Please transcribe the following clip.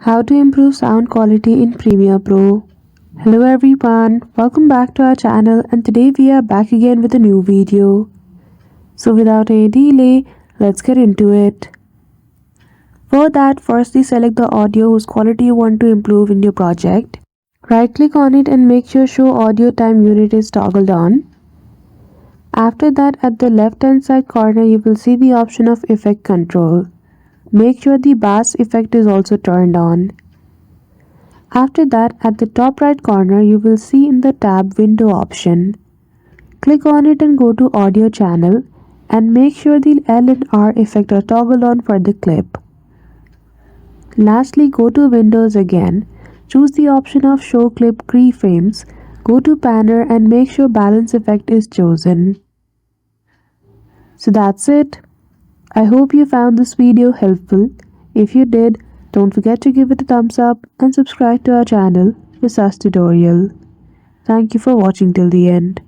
How to improve sound quality in Premiere Pro. Hello everyone, welcome back to our channel, and today we are back again with a new video. So without any delay, let's get into it. For that, firstly select the audio whose quality you want to improve in your project. Right click on it and make sure show audio time unit is toggled on. After that, at the left hand side corner you will see the option of effect control. Make sure the bass effect is also turned on. After that, at the top right corner you will see in the tab window option. Click on it and go to audio channel and make sure the L and R effect are toggled on for the clip. Lastly, go to Windows again, choose the option of show clip keyframes, go to Panner and make sure balance effect is chosen. So that's it. I hope you found this video helpful. If you did, don't forget to give it a thumbs up and subscribe to our channel for such tutorial. Thank you for watching till the end.